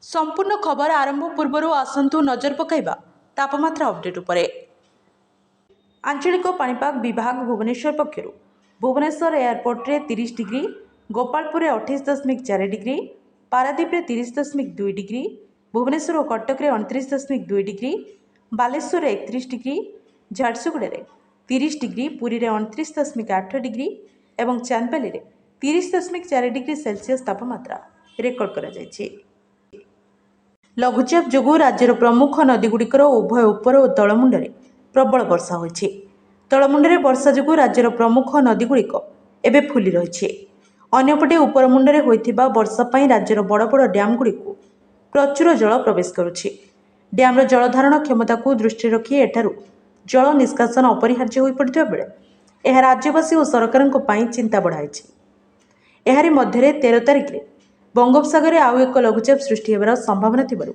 संपूर्ण खबर आरंभ पूर्व आसतु नजर पकाइबा तापमात्रा अपडेट उपरे। आंचलिक पाणीपाग विभाग भुवनेश्वर पक्षर भुवनेश्वर एयरपोर्ट रे 30 डिग्री, गोपालपुर 28.4 डिग्री, पारादीप रे 30.2 डिग्री, भुवनेश्वर और कटक रे 29.2 डिग्री, बालेश्वर 31 डिग्री, झारसुगुड़ा रे 30 डिग्री, पुरी रे 29.8 डिग्री एवं चांदपाली रे 30.4 डिग्री सेल्सियस तापमात्रा रेकर्ड करा जायछि। लघुचाप जोगु राज्यर प्रमुख नदीगुड़िकर उभय उपर और तलमुंडे प्रबल वर्षा होइछि। तलमुंडे वर्षा जोगु राज्यर प्रमुख नदीगुड़िक एबे फुली रहिछि। अन्यपटे उपरमुंडे होइथिबा वर्षा पई राज्यर बड़ बड़ डैम गुड़िक प्रचुर जल प्रवेश करुछि। डैम्र जलधारण क्षमता को दृष्टि रखी एठारु जल निष्कासन अपरिहार्य होई पड़िथिबा बेले एहा राज्यवासी और सरकारक पई चिंता बढ़ाइछि। एहारि मध्यरे 13 तारिख रे बंगोपसागर आउ एक लघुचाप सृष्टि होबार संभावना थिबारु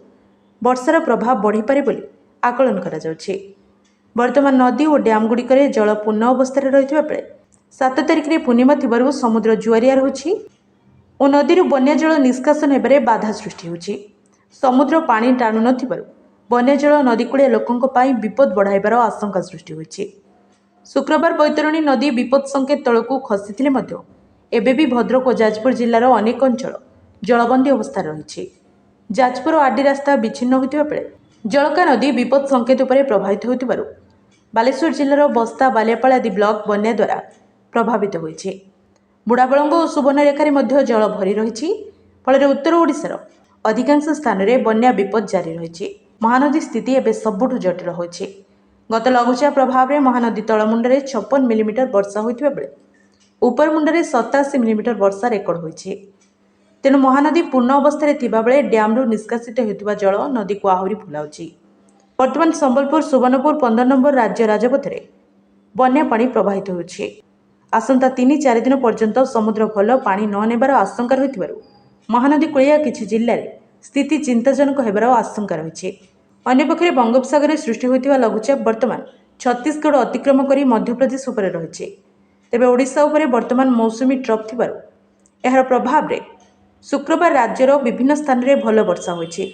वर्षार प्रभाव बढ़ीपारे बोली आकलन करा जाउछि। वर्तमान नदी और डैम गुड़िकरे जल पूर्ण अवस्था रहिथिबा बेले 7 तारिख रे पूर्णिमा थिबारु समुद्र जुआरिया रहुछि और नदी बन्या जल निष्कासन हेबारे बाधा सृष्टि होछि। समुद्र पानी टाणु नथिबारु बन्या जल नदीकूलिया लोकंक पई विपद बढ़ाइबार आशंका सृष्टि होछि। शुक्रवार बैतरणी नदी विपद संकेत तळकू खसिथिले मध्य एबे भी भद्रक और जाजपुर जिल्लार अनेक अंचल जलबंदी अवस्था रही। जाजपुर और आडी रास्ता विच्छिन्न होता बेले जलका नदी विपद संकेत उपर प्रभावित होतिबारु बालेश्वर जिल्लार बस्ता बालियापाल आदि ब्लॉक बन्या द्वारा प्रभावित होइछि। बुढ़ाबलंग और सुवर्णरेखारे मध्य जल भरी रही फल उत्तर ओडिशार अधिकांश स्थान में बन्या विपद जारी रही। महानदी स्थिति एवं सबुठ जटिल होइछि। गत लघुचाप प्रभाव में महानदी तलमुंडे 56 मिलीमीटर वर्षा होइतिबा बेले उपरमुंडे 87 मिलीमीटर वर्षा रेकर्ड होइछि। तेणु महानदी पूर्ण अवस्था थिबा बेले डैम्रु निष्कासित होता जल नदी को आहरी फुलाउछि। वर्तमान संबलपुर सुवर्णपुर 15 नंबर राज्य राजपथ में बन्या पानी प्रवाहित होछि। आसंता 3-4 दिन पर्यंत समुद्र भल पानी न नेबार आशंका रहिथिबारु महानदी कूलिया किछि जिल्ला रे स्थिति चिंताजनक हेबार आशंका रहिछि। अन्यपक्षे बंगोपसागर सृष्टि होइतिबा लघुचाप वर्तमान छत्तीसगढ़ अतिक्रम करी मध्यप्रदेश उपरे रहिछि। तेबे ओडिशा उपरे वर्तमान मौसुमी ट्रफ थिबारु एहार प्रभाव रे शुक्रवार राज्यर विभिन्न स्थान में भल वर्षा होइछि।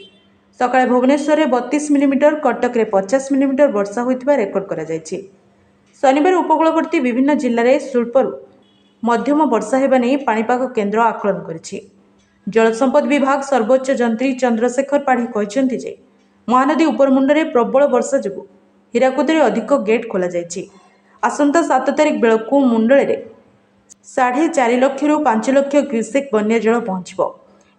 सकाळे भुवनेश्वर में 32 मिलीमीटर, कटक में 50 मिलीमीटर वर्षा होइतिबा रेकर्ड करा जायछि। शनिवार उपकूलवर्ती विभिन्न जिल्ला में स्वल्परू मध्यम वर्षा हेबा नै पाणीपाग केन्द्र आकलन करिछि। जलसंपद विभाग सर्वोच्च जंत्री चंद्रशेखर पाढ़ी कहते जे महानदी उपरमुंडे प्रबल वर्षा जोगु हीराकुदरे अधिक गेट खोल जायछि। आसंता 7 तारिख बेलकू मुंडले 4.5 लाख रु 5 लाख क्यूसेक बन्या जल पहुंचब।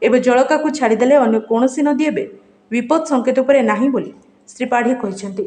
एवं जलका को छाड़देले अन्य कौन नदी एवं विपद संकेत उपरे नाही बोली श्री पाढ़ी कहते।